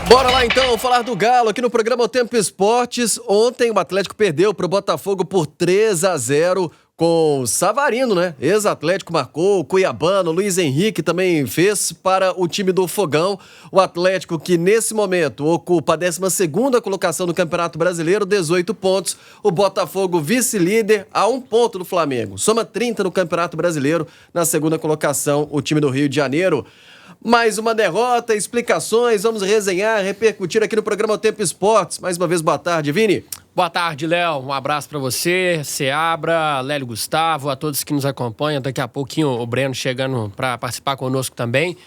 Bora lá então falar do Galo aqui no programa O Tempo Esportes. Ontem o Atlético perdeu pro Botafogo por 3-0 com Savarino, né? Ex-Atlético marcou, o Cuiabano, Luiz Henrique também fez para o time do Fogão. O Atlético que nesse momento ocupa a 12ª colocação no Campeonato Brasileiro, 18 pontos. O Botafogo vice-líder a 1 ponto do Flamengo. Soma 30 no Campeonato Brasileiro, na segunda colocação o time do Rio de Janeiro. Mais uma derrota, explicações, vamos resenhar, repercutir aqui no programa O Tempo Esportes. Mais uma vez, boa tarde, Vini. Boa tarde, Léo. Um abraço pra você, Seabra, Lélio Gustavo, a todos que nos acompanham. Daqui a pouquinho o Breno chegando pra participar conosco também.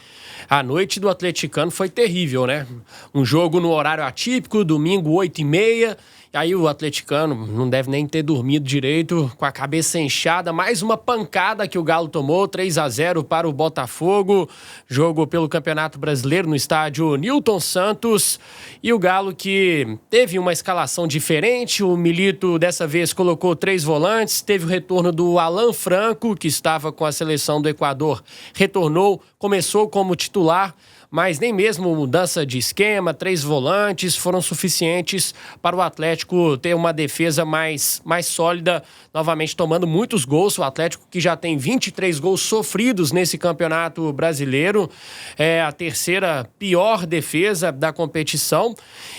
A noite do atleticano foi terrível, né? Um jogo no horário atípico, domingo, 8h30. E aí o atleticano não deve nem ter dormido direito, com a cabeça inchada. Mais uma pancada que o Galo tomou, 3-0 para o Botafogo. Jogo pelo Campeonato Brasileiro no estádio Newton Santos. E o Galo que teve uma escalação diferente. O Milito dessa vez colocou 3 volantes. Teve o retorno do Alan Franco, que estava com a seleção do Equador. Retornou, começou como titular. Mas nem mesmo mudança de esquema, 3 volantes foram suficientes para o Atlético ter uma defesa mais sólida, novamente tomando muitos gols. O Atlético que já tem 23 gols sofridos nesse campeonato brasileiro, é a terceira pior defesa da competição.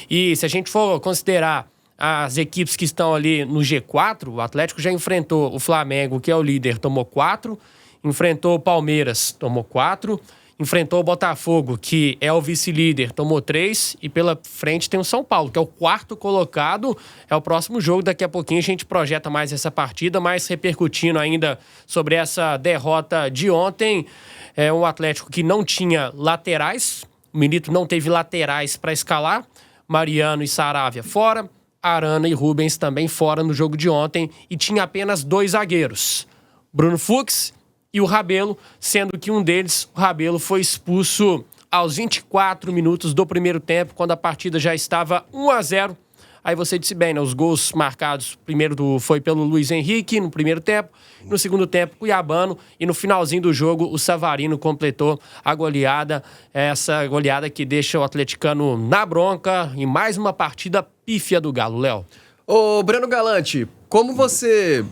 E se a gente for considerar as equipes que estão ali no G4, o Atlético já enfrentou o Flamengo, que é o líder, tomou 4, enfrentou o Palmeiras, tomou 4, enfrentou o Botafogo, que é o vice-líder, tomou 3. E pela frente tem o São Paulo, que é o 4º colocado. É o próximo jogo. Daqui a pouquinho a gente projeta mais essa partida, mas repercutindo ainda sobre essa derrota de ontem. É um Atlético que não tinha laterais. O Milito não teve laterais para escalar. Mariano e Saravia fora. Arana e Rubens também fora no jogo de ontem. E tinha apenas 2 zagueiros. Bruno Fux e o Rabelo, sendo que um deles, o Rabelo, foi expulso aos 24 minutos do primeiro tempo, quando a partida já estava 1-0. Aí você disse bem, né? Os gols marcados, primeiro foi pelo Luiz Henrique no primeiro tempo, no segundo tempo, Cuiabano, e no finalzinho do jogo, o Savarino completou a goleada, essa goleada que deixa o atleticano na bronca, em mais uma partida pífia do Galo, Léo. Ô, Breno Galante, como você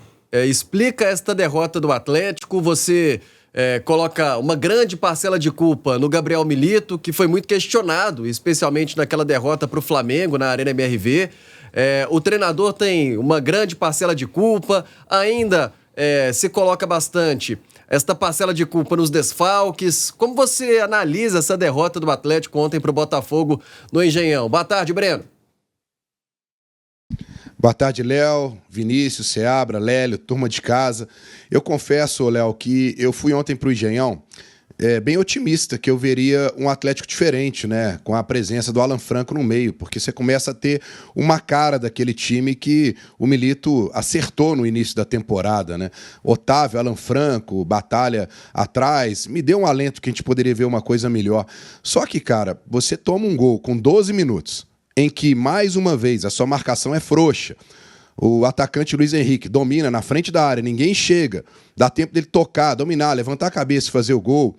explica esta derrota do Atlético? Você coloca uma grande parcela de culpa no Gabriel Milito, que foi muito questionado, especialmente naquela derrota para o Flamengo na Arena MRV. O treinador tem uma grande parcela de culpa, ainda se coloca bastante esta parcela de culpa nos desfalques. Como você analisa essa derrota do Atlético ontem para o Botafogo no Engenhão? Boa tarde, Breno. Boa tarde, Léo, Vinícius, Seabra, Lélio, turma de casa. Eu confesso, Léo, que eu fui ontem para o Engenhão bem otimista, que eu veria um Atlético diferente, né? Com a presença do Alan Franco no meio, porque você começa a ter uma cara daquele time que o Milito acertou no início da temporada, né? Otávio, Alan Franco, batalha atrás, me deu um alento que a gente poderia ver uma coisa melhor. Só que, cara, você toma um gol com 12 minutos, em que, mais uma vez, a sua marcação é frouxa. O atacante Luiz Henrique domina na frente da área, ninguém chega, dá tempo dele tocar, dominar, levantar a cabeça e fazer o gol.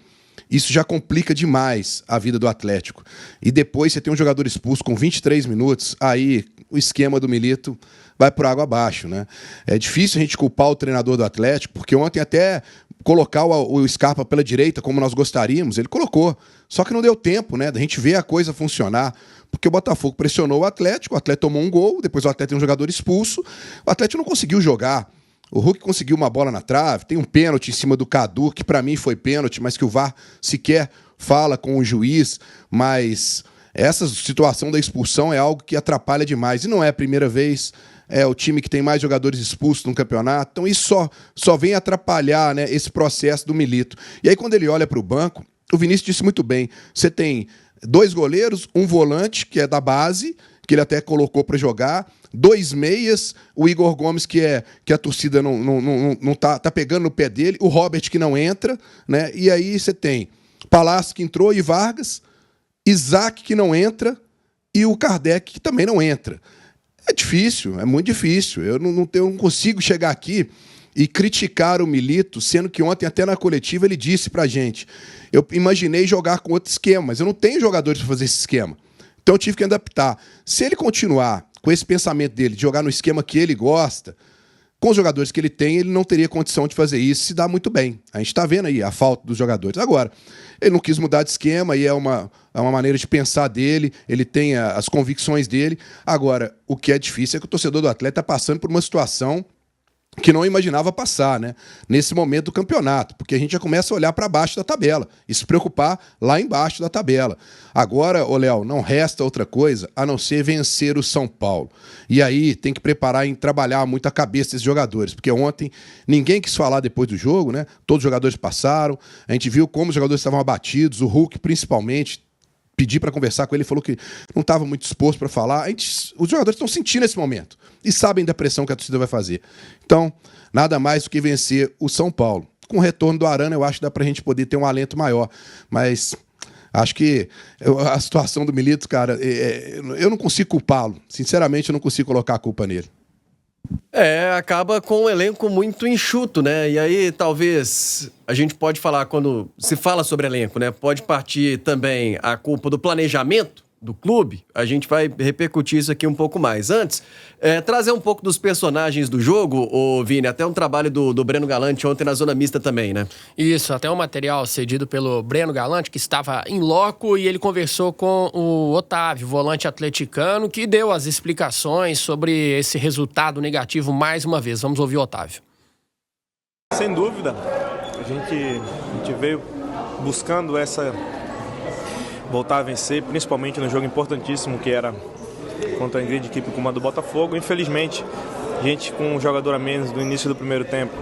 Isso já complica demais a vida do Atlético. E depois você tem um jogador expulso com 23 minutos, aí o esquema do Milito vai por água abaixo, né? É difícil a gente culpar o treinador do Atlético, porque ontem até colocar o Scarpa pela direita, como nós gostaríamos, ele colocou. Só que não deu tempo, né, da gente ver a coisa funcionar. Porque o Botafogo pressionou o Atlético tomou um gol, depois o Atlético tem um jogador expulso, o Atlético não conseguiu jogar. O Hulk conseguiu uma bola na trave, tem um pênalti em cima do Cadu, que para mim foi pênalti, mas que o VAR sequer fala com o juiz, mas essa situação da expulsão é algo que atrapalha demais, e não é a primeira vez, é o time que tem mais jogadores expulsos no campeonato, então isso só vem atrapalhar, né, esse processo do Milito. E aí quando ele olha para o banco, o Vinícius disse muito bem, você tem 2 goleiros, um volante, que é da base, que ele até colocou para jogar, 2 meias, o Igor Gomes, que a torcida não tá pegando no pé dele, o Robert, que não entra, né? E aí você tem Palácio, que entrou, e Vargas, Isaac, que não entra, e o Kardec, que também não entra. É difícil, é muito difícil. Eu não consigo chegar aqui e criticar o Milito, sendo que ontem, até na coletiva, ele disse pra gente: eu imaginei jogar com outro esquema, mas eu não tenho jogadores para fazer esse esquema. Então eu tive que adaptar. Se ele continuar com esse pensamento dele, de jogar no esquema que ele gosta, com os jogadores que ele tem, ele não teria condição de fazer isso, se dá muito bem. A gente está vendo aí a falta dos jogadores. Agora, ele não quis mudar de esquema e é uma maneira de pensar dele, ele tem as convicções dele. Agora, o que é difícil é que o torcedor do Atlético está passando por uma situação que não imaginava passar, né? Nesse momento do campeonato, porque a gente já começa a olhar para baixo da tabela e se preocupar lá embaixo da tabela. Agora, ô Léo, não resta outra coisa a não ser vencer o São Paulo. E aí tem que preparar e trabalhar muito a cabeça desses jogadores, porque ontem ninguém quis falar depois do jogo, né? Todos os jogadores passaram, a gente viu como os jogadores estavam abatidos, o Hulk principalmente. Pedi para conversar com ele, falou que não estava muito disposto para falar. Os jogadores estão sentindo esse momento e sabem da pressão que a torcida vai fazer. Então, nada mais do que vencer o São Paulo. Com o retorno do Arana, eu acho que dá para a gente poder ter um alento maior. Mas acho que a situação do Milito, cara, eu não consigo culpá-lo. Sinceramente, eu não consigo colocar a culpa nele. Acaba com um elenco muito enxuto, né? E aí, talvez, a gente pode falar, quando se fala sobre elenco, né? Pode partir também a culpa do planejamento do clube. A gente vai repercutir isso aqui um pouco mais. Antes, trazer um pouco dos personagens do jogo, ô Vini, até um trabalho do Breno Galante ontem na zona mista também, né? Isso, até um material cedido pelo Breno Galante, que estava em loco, e ele conversou com o Otávio, volante atleticano, que deu as explicações sobre esse resultado negativo mais uma vez. Vamos ouvir o Otávio. Sem dúvida, a gente veio buscando voltar a vencer, principalmente no jogo importantíssimo que era contra a grande equipe como a do Botafogo. Infelizmente, a gente com um jogador a menos no início do primeiro tempo,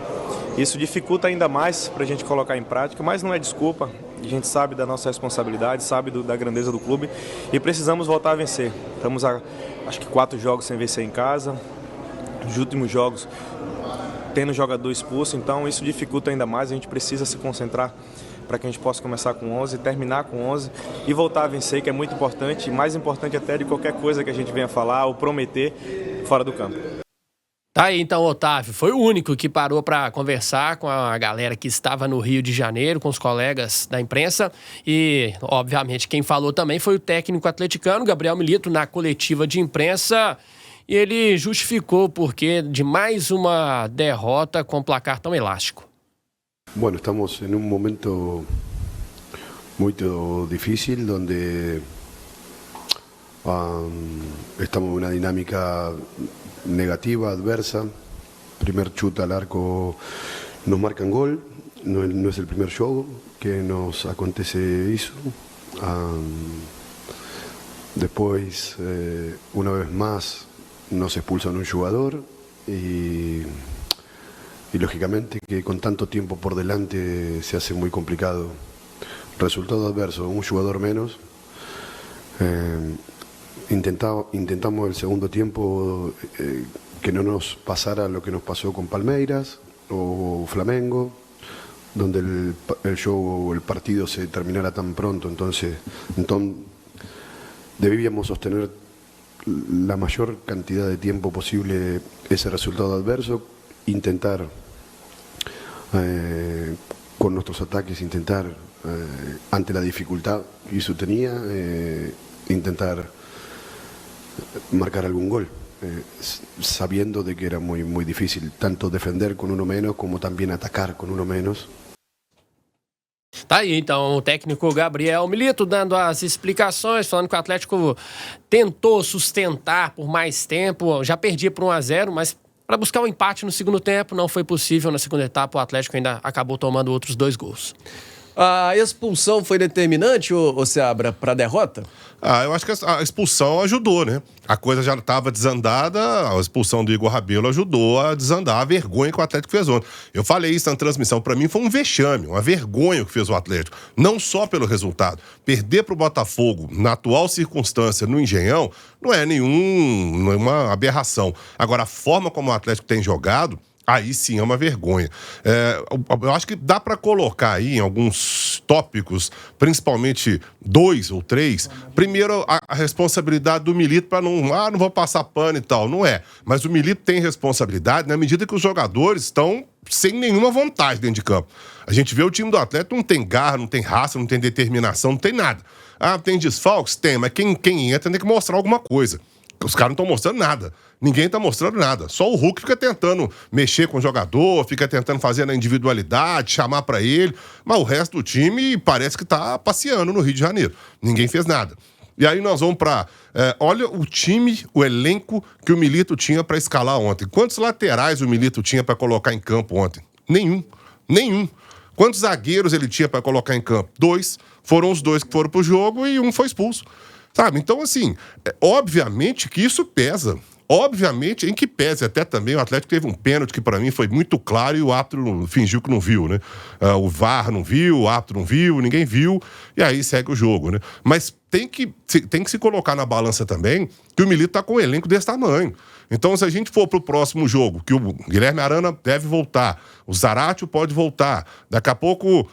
isso dificulta ainda mais para a gente colocar em prática, mas não é desculpa. A gente sabe da nossa responsabilidade, sabe da grandeza do clube e precisamos voltar a vencer. Estamos acho que 4 jogos sem vencer em casa, os últimos jogos tendo jogador expulso, então isso dificulta ainda mais. A gente precisa se concentrar para que a gente possa começar com 11, terminar com 11 e voltar a vencer, que é muito importante, e mais importante até de qualquer coisa que a gente venha falar ou prometer fora do campo. Tá aí então, Otávio, foi o único que parou para conversar com a galera que estava no Rio de Janeiro, com os colegas da imprensa, e obviamente quem falou também foi o técnico atleticano, Gabriel Milito, na coletiva de imprensa, e ele justificou o porquê de mais uma derrota com placar tão elástico. Bueno, estamos en un momento muy difícil donde estamos en una dinámica negativa, adversa. Primer chute al arco nos marcan gol, no es el primer juego que nos acontece eso. Después, una vez más, nos expulsan un jugador y lógicamente que con tanto tiempo por delante se hace muy complicado. Resultado adverso, un jugador menos. Intentamos el segundo tiempo que no nos pasara lo que nos pasó con Palmeiras o Flamengo, donde el partido se terminara tan pronto. Entonces debíamos sostener la mayor cantidad de tiempo posible ese resultado adverso, intentar con nuestros ataques, ante la dificultad que eso tenía, intentar marcar algún gol, sabiendo de que era muy, muy difícil tanto defender con uno menos como también atacar con uno menos. Tá aí, então, o técnico Gabriel Milito dando as explicações, falando que o Atlético tentou sustentar por mais tempo, já perdia por 1-0, mas para buscar um empate no segundo tempo, não foi possível. Na segunda etapa, o Atlético ainda acabou tomando outros 2 gols. A expulsão foi determinante, ô Seabra, para a derrota? Eu acho que a expulsão ajudou, né? A coisa já estava desandada, a expulsão do Igor Rabelo ajudou a desandar a vergonha que o Atlético fez ontem. Eu falei isso na transmissão, para mim foi um vexame, uma vergonha o que fez o Atlético. Não só pelo resultado. Perder para o Botafogo, na atual circunstância, no Engenhão, não é nenhuma aberração. Agora, a forma como o Atlético tem jogado, aí sim é uma vergonha. Eu acho que dá para colocar aí em alguns tópicos, principalmente 2 ou 3. Primeiro, a responsabilidade do Milito para não vou passar pano e tal. Não é. Mas o Milito tem responsabilidade na medida que os jogadores estão sem nenhuma vontade dentro de campo. A gente vê o time do Atlético, não tem garra, não tem raça, não tem determinação, não tem nada. Ah, tem desfalques? Tem, mas quem entra tem que mostrar alguma coisa. Os caras não estão mostrando nada. Ninguém tá mostrando nada. Só o Hulk fica tentando mexer com o jogador, fica tentando fazer na individualidade, chamar pra ele. Mas o resto do time parece que tá passeando no Rio de Janeiro. Ninguém fez nada. E aí nós vamos pra... olha o time, o elenco que o Milito tinha pra escalar ontem. Quantos laterais o Milito tinha pra colocar em campo ontem? Nenhum. Quantos zagueiros ele tinha pra colocar em campo? 2. Foram os 2 que foram pro jogo e um foi expulso. Sabe? Então, assim, obviamente que isso pesa. Obviamente, em que pese até também, o Atlético teve um pênalti que pra mim foi muito claro e o árbitro fingiu que não viu, né? O VAR não viu, o árbitro não viu, ninguém viu, e aí segue o jogo, né? Mas tem que se colocar na balança também que o Milito tá com um elenco desse tamanho. Então, se a gente for pro próximo jogo, que o Guilherme Arana deve voltar, o Zaratio pode voltar, daqui a pouco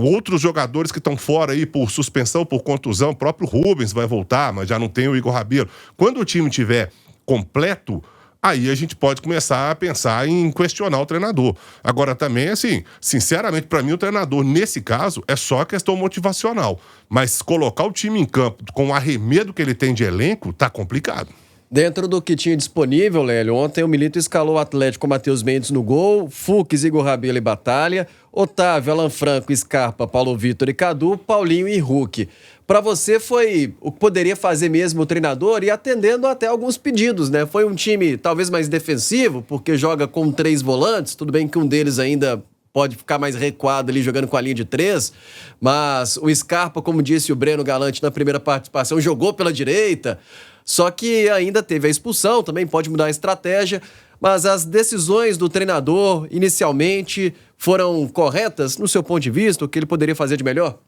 outros jogadores que estão fora aí por suspensão, por contusão, o próprio Rubens vai voltar, mas já não tem o Igor Rabelo. Quando o time tiver completo, aí a gente pode começar a pensar em questionar o treinador. Agora também, assim, sinceramente, para mim o treinador, nesse caso, é só questão motivacional. Mas colocar o time em campo com o arremedo que ele tem de elenco, tá complicado. Dentro do que tinha disponível, Lélio, ontem o Milito escalou o Atlético com Matheus Mendes no gol, Fux, Igor Rabelo e Batalha, Otávio, Alan Franco, Scarpa, Paulo Vitor e Cadu, Paulinho e Hulk. Para você foi o que poderia fazer mesmo o treinador e atendendo até alguns pedidos, né? Foi um time talvez mais defensivo, porque joga com 3 volantes, tudo bem que um deles ainda pode ficar mais recuado ali jogando com a linha de 3, mas o Scarpa, como disse o Breno Galante na primeira participação, jogou pela direita, só que ainda teve a expulsão, também pode mudar a estratégia, mas as decisões do treinador inicialmente foram corretas no seu ponto de vista, o que ele poderia fazer de melhor?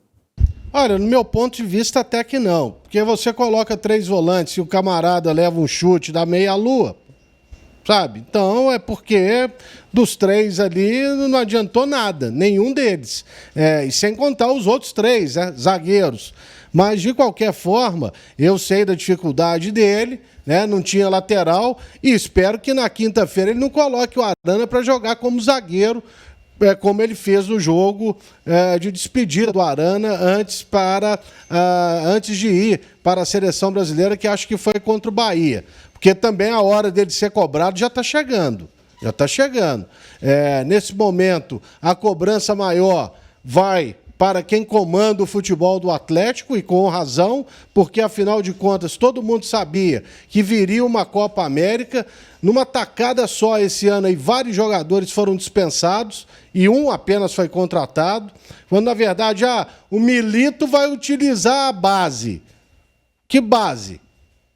Olha, no meu ponto de vista até que não, porque você coloca 3 volantes e o camarada leva um chute da meia-lua, sabe? Então é porque dos 3 ali não adiantou nada, nenhum deles. E sem contar os outros 3, né, zagueiros. Mas de qualquer forma, eu sei da dificuldade dele, né? Não tinha lateral e espero que na quinta-feira ele não coloque o Arana para jogar como zagueiro, como ele fez no jogo de despedida do Arana antes de ir para a seleção brasileira, que acho que foi contra o Bahia. Porque também a hora dele ser cobrado já está chegando. Nesse momento, a cobrança maior vai para quem comanda o futebol do Atlético, e com razão, porque, afinal de contas, todo mundo sabia que viria uma Copa América. Numa tacada só esse ano, aí, vários jogadores foram dispensados e um apenas foi contratado, quando, na verdade, o Milito vai utilizar a base. Que base?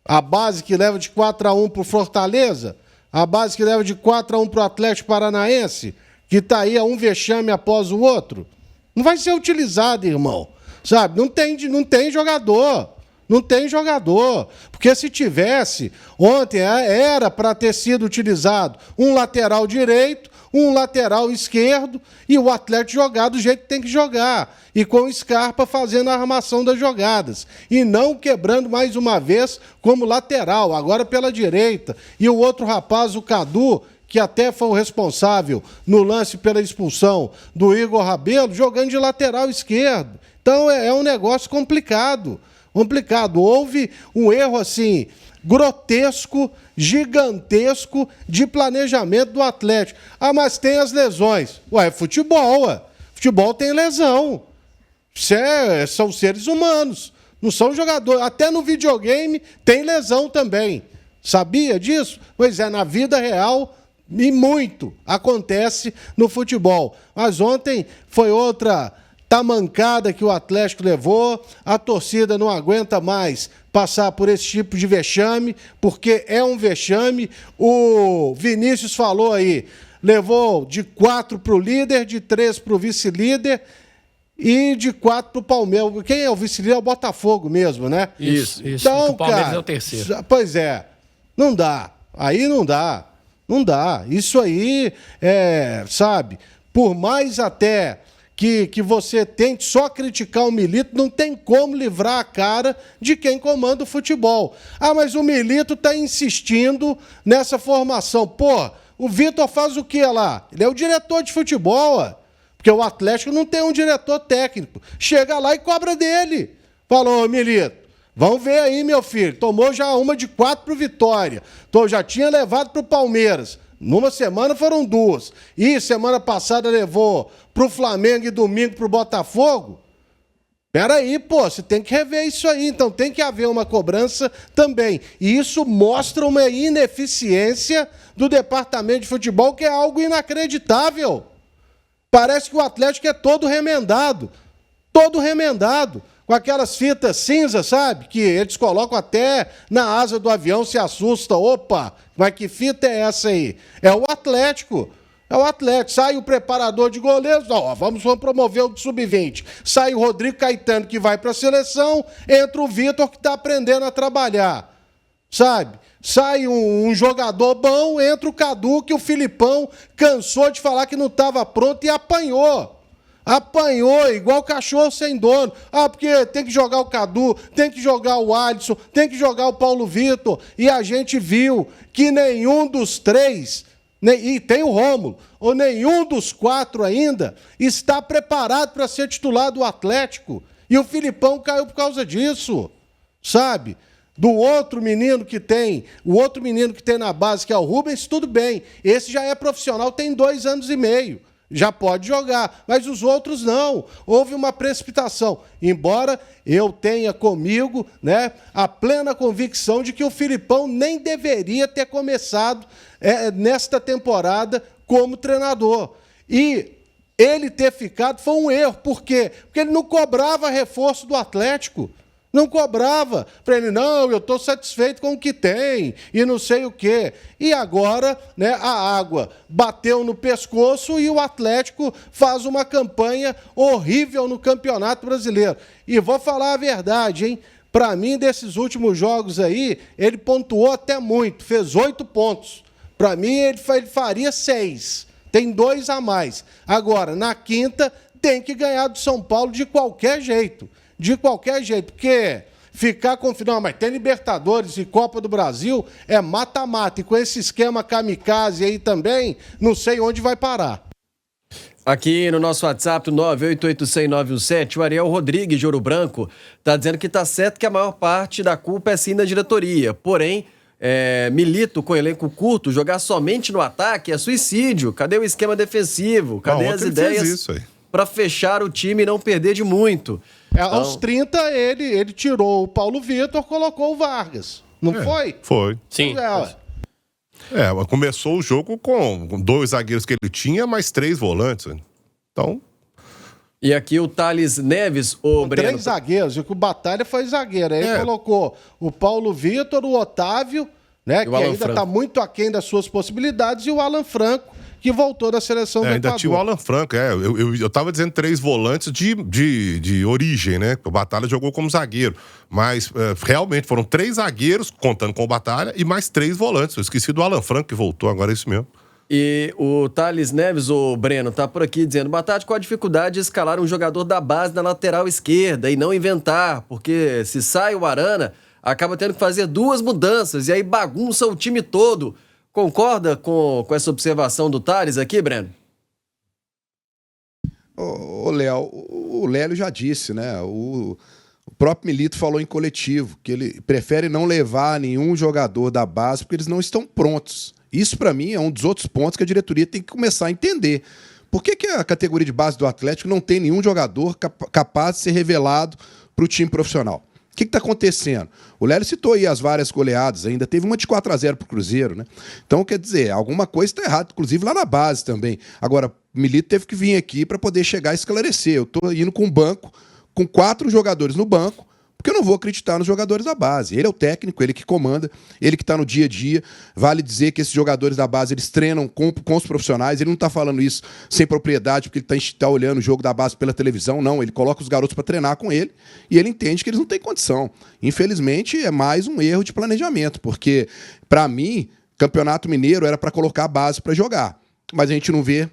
A base que leva de 4-1 para o Fortaleza? A base que leva de 4-1 para o Atlético Paranaense? Que está aí a um vexame após o outro? Não vai ser utilizado, irmão. Sabe? Não tem jogador. Não tem jogador. Porque se tivesse, ontem era para ter sido utilizado um lateral direito, um lateral esquerdo e o Atlético jogar do jeito que tem que jogar. E com o Scarpa fazendo a armação das jogadas. E não quebrando mais uma vez como lateral, agora pela direita. E o outro rapaz, o Cadu, que até foi o responsável no lance pela expulsão do Igor Rabelo, jogando de lateral esquerdo. Então é um negócio complicado. Houve um erro assim grotesco, gigantesco de planejamento do Atlético. Ah, mas tem as lesões. É futebol, Futebol tem lesão. São seres humanos, não são jogadores. Até no videogame tem lesão também. Sabia disso? Pois é, na vida real e muito acontece no futebol. Mas ontem foi outra tamancada que o Atlético levou. A torcida não aguenta mais passar por esse tipo de vexame, porque é um vexame. O Vinícius falou aí, levou de 4 para o líder, de 3 para o vice-líder e de 4 para o Palmeiras. Quem é o vice-líder? É o Botafogo mesmo, né? Isso. Então, o Palmeiras cara, é o terceiro. Pois é. Não dá. Aí não dá. Não dá. Isso aí, sabe, por mais até que você tente só criticar o Milito, não tem como livrar a cara de quem comanda o futebol. Ah, mas o Milito está insistindo nessa formação. Pô, o Vitor faz o quê lá? Ele é o diretor de futebol, porque o Atlético não tem um diretor técnico. Chega lá e cobra dele. Falou, Milito, vamos ver aí, meu filho. Tomou já uma de 4 pro Vitória. Já tinha levado pro Palmeiras. Numa semana foram 2. E semana passada levou pro Flamengo e domingo pro Botafogo. Peraí, pô, você tem que rever isso aí. Então tem que haver uma cobrança também. E isso mostra uma ineficiência do departamento de futebol, que é algo inacreditável. Parece que o Atlético é todo remendado. Todo remendado. Com aquelas fitas cinzas, sabe? Que eles colocam até na asa do avião, se assusta. Opa, mas que fita é essa aí? É o Atlético. É o Atlético. Sai o preparador de goleiros, ó, vamos promover o sub-20. Sai o Rodrigo Caetano, que vai para a seleção, entra o Vitor, que está aprendendo a trabalhar. Sabe? Sai um jogador bom, entra o Cadu, que o Filipão cansou de falar que não estava pronto e apanhou. Apanhou, igual cachorro sem dono. Porque tem que jogar o Cadu, tem que jogar o Alisson, tem que jogar o Paulo Vitor. E a gente viu que nenhum dos 3, e tem o Rômulo, ou nenhum dos 4 ainda, está preparado para ser titular do Atlético. E o Filipão caiu por causa disso, sabe? Do outro menino que tem, o outro menino que tem na base, que é o Rubens, tudo bem. Esse já é profissional, tem 2 anos e meio. Já pode jogar, mas os outros não. Houve uma precipitação. Embora eu tenha comigo, né, a plena convicção de que o Filipão nem deveria ter começado nesta temporada como treinador. E ele ter ficado foi um erro. Por quê? Porque ele não cobrava reforço do Atlético. Não cobrava para ele, não, eu estou satisfeito com o que tem e não sei o quê. E agora, né, a água bateu no pescoço e o Atlético faz uma campanha horrível no Campeonato Brasileiro. E vou falar a verdade, hein? Para mim, desses últimos jogos aí, ele pontuou até muito, fez 8 pontos. Para mim, ele faria 6. Tem 2 a mais. Agora, na quinta, tem que ganhar do São Paulo de qualquer jeito. De qualquer jeito, porque ficar confiando, não, mas tem Libertadores e Copa do Brasil, é mata-mata. E com esse esquema kamikaze aí também, não sei onde vai parar. Aqui no nosso WhatsApp, 9888917, o Ariel Rodrigues, de Ouro Branco, está dizendo que está certo que a maior parte da culpa é sim da diretoria. Porém, Milito, com elenco curto, jogar somente no ataque é suicídio. Cadê o esquema defensivo? Cadê as ideias para fechar o time e não perder de muito? Aos 30, ele tirou o Paulo Vitor, colocou o Vargas. Não foi? Foi. Sim. Começou o jogo com 2 zagueiros que ele tinha, mais 3 volantes. Então... E aqui o Thales Neves, o Breno... 3 zagueiros, e que o Batalha foi zagueiro. Aí ele colocou o Paulo Vitor, o Otávio, né, que ainda está muito aquém das suas possibilidades, e o Alan Franco, que voltou da seleção do Equador. Ainda tinha o Alan Franco, eu tava dizendo 3 volantes de origem, né? O Batalha jogou como zagueiro, mas realmente foram 3 zagueiros, contando com o Batalha, e mais 3 volantes. Eu esqueci do Alan Franco que voltou, agora é isso mesmo. E o Thales Neves, o Breno, tá por aqui dizendo: Batata, qual a dificuldade de escalar um jogador da base na lateral esquerda e não inventar? Porque se sai o Arana, acaba tendo que fazer 2 mudanças e aí bagunça o time todo. Concorda com essa observação do Thales aqui, Breno? Ô, Léo, o Lélio já disse, né? O próprio Milito falou em coletivo que ele prefere não levar nenhum jogador da base porque eles não estão prontos. Isso, para mim, é um dos outros pontos que a diretoria tem que começar a entender. Por que a categoria de base do Atlético não tem nenhum jogador capaz de ser revelado para o time profissional? O que está acontecendo? O Lélio citou aí as várias goleadas, ainda teve uma de 4-0 para o Cruzeiro, né? Então, quer dizer, alguma coisa está errada, inclusive lá na base também. Agora, Milito teve que vir aqui para poder chegar a esclarecer. Eu estou indo com um banco, com 4 jogadores no banco, porque eu não vou acreditar nos jogadores da base. Ele é o técnico, ele que comanda, ele que está no dia a dia. Vale dizer que esses jogadores da base, eles treinam com os profissionais. Ele não está falando isso sem propriedade, porque ele está olhando o jogo da base pela televisão. Não, ele coloca os garotos para treinar com ele e ele entende que eles não têm condição. Infelizmente, é mais um erro de planejamento, porque, para mim, Campeonato Mineiro era para colocar a base para jogar. Mas a gente não vê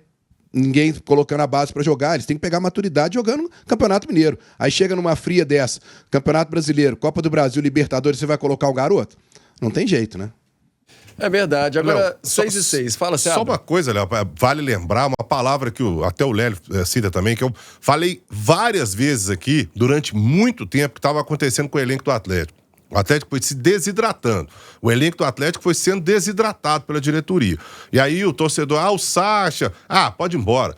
ninguém colocando a base para jogar. Eles têm que pegar maturidade jogando Campeonato Mineiro. Aí chega numa fria dessa, Campeonato Brasileiro, Copa do Brasil, Libertadores, você vai colocar o garoto? Não tem jeito, né? É verdade. Agora, Léo, 6-6. Fala, Só Seabra. uma coisa, Léo, vale lembrar uma palavra que até o Lélio cita também, que eu falei várias vezes aqui, durante muito tempo, que estava acontecendo com o elenco do Atlético. O Atlético foi se desidratando. O elenco do Atlético foi sendo desidratado pela diretoria. E aí o torcedor, o Sacha, pode ir embora.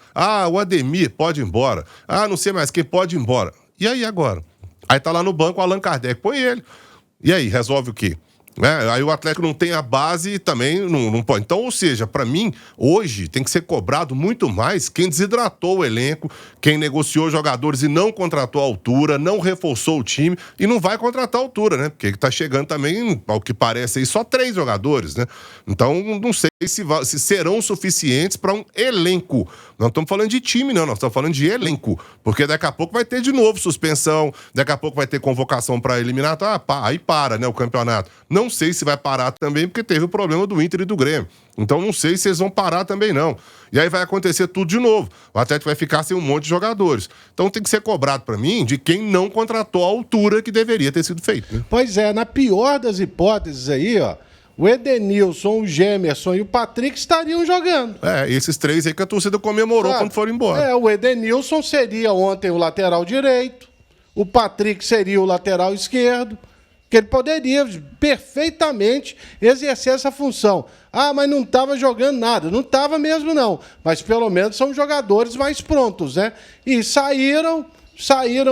O Ademir, pode ir embora. Não sei mais quem, pode ir embora. E aí agora? Aí tá lá no banco o Allan Kardec, põe ele. E aí, resolve o quê? Aí o Atlético não tem a base e também não pode. Então, ou seja, para mim, hoje tem que ser cobrado muito mais quem desidratou o elenco, quem negociou jogadores e não contratou a altura, não reforçou o time e não vai contratar a altura, né? Porque tá chegando também, ao que parece aí, só 3 jogadores, né? Então, não sei se serão suficientes para um elenco. Não estamos falando de time, não. Nós estamos falando de elenco. Porque daqui a pouco vai ter de novo suspensão, daqui a pouco vai ter convocação para eliminatória. Aí para, né, o campeonato. Não sei se vai parar também, porque teve o problema do Inter e do Grêmio. Então não sei se eles vão parar também, não. E aí vai acontecer tudo de novo. O Atlético vai ficar sem um monte de jogadores. Então tem que ser cobrado para mim de quem não contratou a altura que deveria ter sido feito. Né? Pois é, na pior das hipóteses aí, ó, o Edenilson, o Gemerson e o Patrick estariam jogando. Esses 3 aí que a torcida comemorou quando foram embora. O Edenilson seria ontem o lateral direito, o Patrick seria o lateral esquerdo, que ele poderia perfeitamente exercer essa função. Mas não estava jogando nada. Não estava mesmo, não. Mas pelo menos são jogadores mais prontos, né? E saíram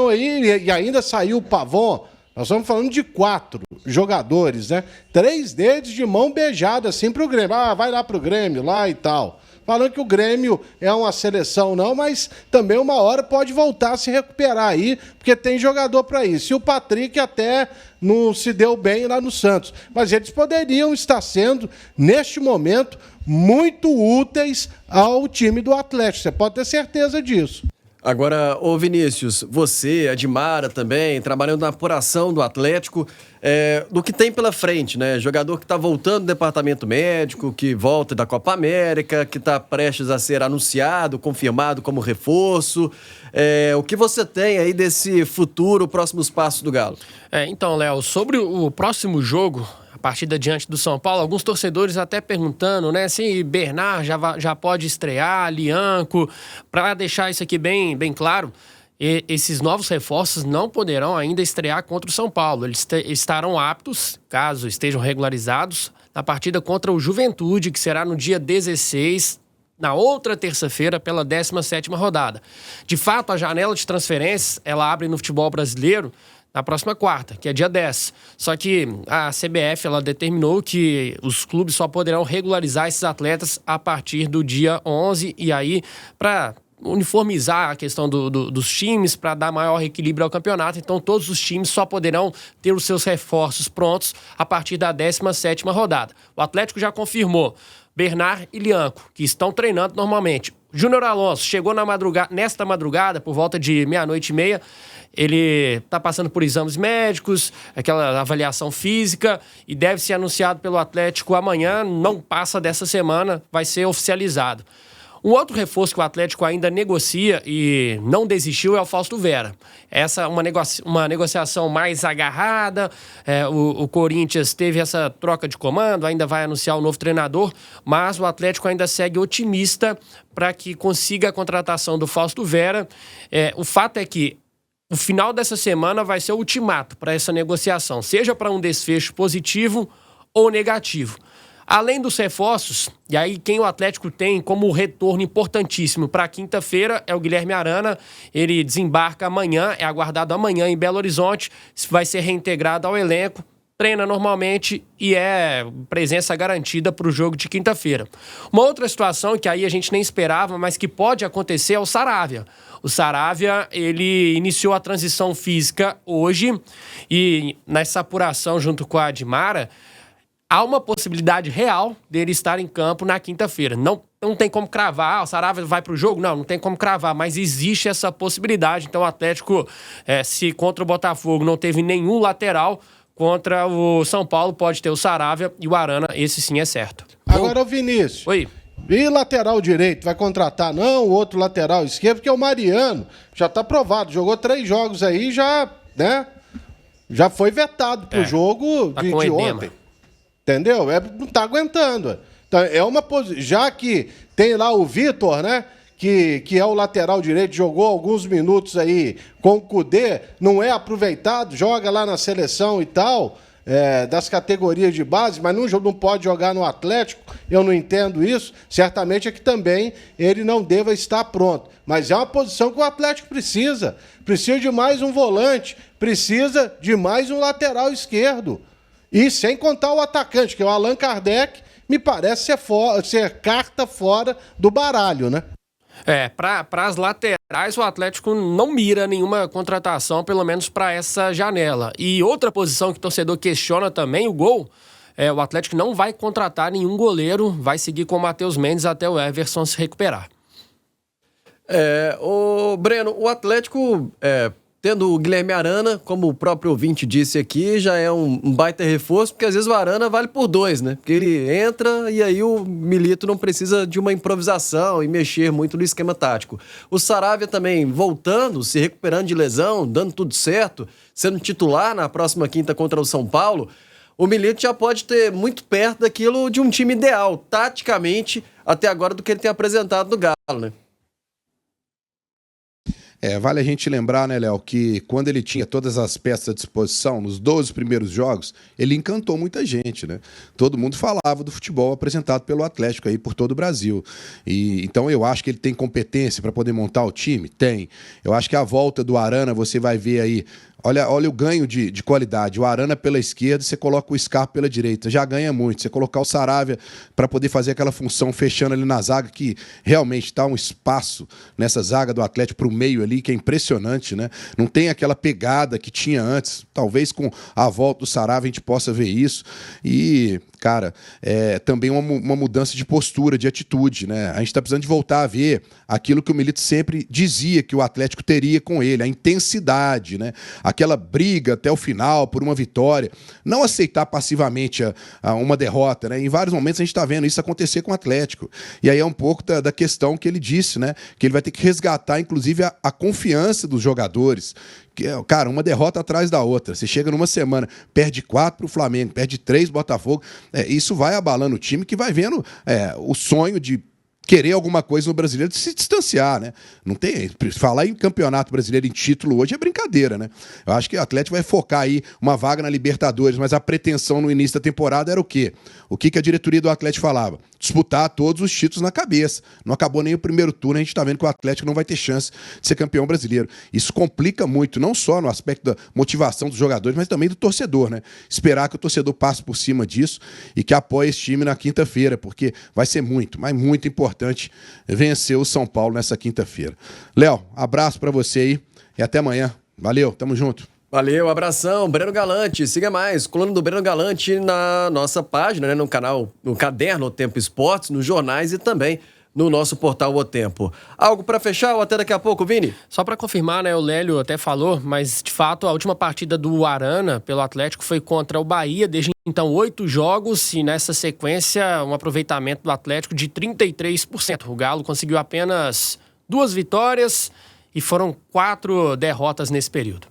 aí, e ainda saiu o Pavon. Nós estamos falando de 4 jogadores, né? 3 deles de mão beijada, assim, pro Grêmio. Vai lá pro Grêmio, lá e tal. Falando que o Grêmio é uma seleção, não, mas também uma hora pode voltar a se recuperar aí, porque tem jogador para isso. E o Patrick até não se deu bem lá no Santos. Mas eles poderiam estar sendo, neste momento, muito úteis ao time do Atlético. Você pode ter certeza disso. Agora, ô Vinícius, você, a Dimara também, trabalhando na apuração do Atlético, do que tem pela frente, né? Jogador que está voltando do departamento médico, que volta da Copa América, que está prestes a ser anunciado, confirmado como reforço. O que você tem aí desse futuro, próximos passos do Galo? Então, Léo, sobre o próximo jogo, a partida diante do São Paulo, alguns torcedores até perguntando, né, se Bernard já pode estrear, Lianco, para deixar isso aqui bem claro, esses novos reforços não poderão ainda estrear contra o São Paulo. Eles estarão aptos, caso estejam regularizados, na partida contra o Juventude, que será no dia 16, na outra terça-feira, pela 17ª rodada. De fato, a janela de transferências, ela abre no futebol brasileiro na próxima quarta, que é dia 10. Só que a CBF ela determinou que os clubes só poderão regularizar esses atletas a partir do dia 11, e aí, para uniformizar a questão dos times, para dar maior equilíbrio ao campeonato, então todos os times só poderão ter os seus reforços prontos a partir da 17ª rodada. O Atlético já confirmou Bernard e Lianco, que estão treinando normalmente. Júnior Alonso chegou nesta madrugada, por volta de 00:30, ele está passando por exames médicos, aquela avaliação física, e deve ser anunciado pelo Atlético amanhã, não passa dessa semana, vai ser oficializado. Um outro reforço que o Atlético ainda negocia e não desistiu é o Fausto Vera. Essa é uma negociação mais agarrada, o Corinthians teve essa troca de comando, ainda vai anunciar o novo treinador, mas o Atlético ainda segue otimista para que consiga a contratação do Fausto Vera. O fato é que o final dessa semana vai ser o ultimato para essa negociação, seja para um desfecho positivo ou negativo. Além dos reforços, e aí quem o Atlético tem como retorno importantíssimo para quinta-feira é o Guilherme Arana. Ele desembarca amanhã, é aguardado amanhã em Belo Horizonte, vai ser reintegrado ao elenco, treina normalmente e é presença garantida para o jogo de quinta-feira. Uma outra situação que aí a gente nem esperava, mas que pode acontecer é o Saravia. O Saravia, ele iniciou a transição física hoje e nessa apuração junto com a Dimara, há uma possibilidade real dele estar em campo na quinta-feira. Não tem como cravar, o Saravia vai para o jogo? Não tem como cravar, mas existe essa possibilidade. Então o Atlético, se contra o Botafogo não teve nenhum lateral, contra o São Paulo pode ter o Saravia e o Arana, esse sim é certo. Agora o Vinícius. Oi. E lateral direito, vai contratar não? O outro lateral esquerdo, porque o Mariano já está aprovado, jogou 3 jogos aí, já foi vetado pro jogo tá de edema. ontem. Entendeu? Não tá aguentando. Então, é uma posição. Já que tem lá o Vitor, né? Que é o lateral direito, jogou alguns minutos aí com o Kudê, não é aproveitado, joga lá na seleção e tal, das categorias de base, mas não pode jogar no Atlético, eu não entendo isso. Certamente é que também ele não deva estar pronto. Mas é uma posição que o Atlético precisa. Precisa de mais um volante, precisa de mais um lateral esquerdo. E sem contar o atacante, que é o Allan Kardec, me parece ser carta fora do baralho, né? Para as laterais, o Atlético não mira nenhuma contratação, pelo menos para essa janela. E outra posição que o torcedor questiona também, o gol, o Atlético não vai contratar nenhum goleiro, vai seguir com o Matheus Mendes até o Everson se recuperar. Breno, o Atlético, tendo o Guilherme Arana, como o próprio ouvinte disse aqui, já é um baita reforço, porque às vezes o Arana vale por 2, né? Porque ele entra e aí o Milito não precisa de uma improvisação e mexer muito no esquema tático. O Saravia também voltando, se recuperando de lesão, dando tudo certo, sendo titular na próxima quinta contra o São Paulo, o Milito já pode ter muito perto daquilo de um time ideal, taticamente, até agora, do que ele tem apresentado no Galo, né? Vale a gente lembrar, né, Léo, que quando ele tinha todas as peças à disposição, nos 12 primeiros jogos, ele encantou muita gente, né? Todo mundo falava do futebol apresentado pelo Atlético aí por todo o Brasil. Então eu acho que ele tem competência para poder montar o time? Tem. Eu acho que a volta do Arana, você vai ver aí. Olha o ganho de qualidade. O Arana pela esquerda, você coloca o Scarpa pela direita. Já ganha muito. Você colocar o Saravia para poder fazer aquela função fechando ali na zaga, que realmente está um espaço nessa zaga do Atlético para o meio ali, que é impressionante, né? Não tem aquela pegada que tinha antes. Talvez com a volta do Saravia a gente possa ver isso. E, cara, também uma mudança de postura, de atitude, né? A gente está precisando de voltar a ver aquilo que o Milito sempre dizia que o Atlético teria com ele, a intensidade, né? Aquela briga até o final por uma vitória, não aceitar passivamente uma derrota, né? Em vários momentos a gente está vendo isso acontecer com o Atlético. E aí é um pouco da questão que ele disse, né? Que ele vai ter que resgatar, inclusive, a confiança dos jogadores. Cara, uma derrota atrás da outra. Você chega numa semana, perde 4 pro Flamengo, perde 3 pro Botafogo. Isso vai abalando o time, que vai vendo o sonho de querer alguma coisa no brasileiro, de se distanciar, né? Não tem. Falar em campeonato brasileiro, em título hoje, é brincadeira, né? Eu acho que o Atlético vai focar aí uma vaga na Libertadores, mas a pretensão no início da temporada era o quê? O que a diretoria do Atlético falava? Disputar todos os títulos na cabeça. Não acabou nem o primeiro turno, a gente está vendo que o Atlético não vai ter chance de ser campeão brasileiro. Isso complica muito, não só no aspecto da motivação dos jogadores, mas também do torcedor, né? Esperar que o torcedor passe por cima disso e que apoie esse time na quinta-feira, porque vai ser muito, mas muito importante vencer o São Paulo nessa quinta-feira. Léo, abraço pra você aí e até amanhã. Valeu, tamo junto. Valeu, abração, Breno Galante. Siga mais, coluna do Breno Galante na nossa página, né, no canal, no caderno O Tempo Esportes, nos jornais e também no nosso portal O Tempo. Algo para fechar ou até daqui a pouco, Vini? Só para confirmar, né, o Lélio até falou, mas de fato a última partida do Arana pelo Atlético foi contra o Bahia, desde então 8 jogos e nessa sequência um aproveitamento do Atlético de 33%. O Galo conseguiu apenas 2 vitórias e foram 4 derrotas nesse período.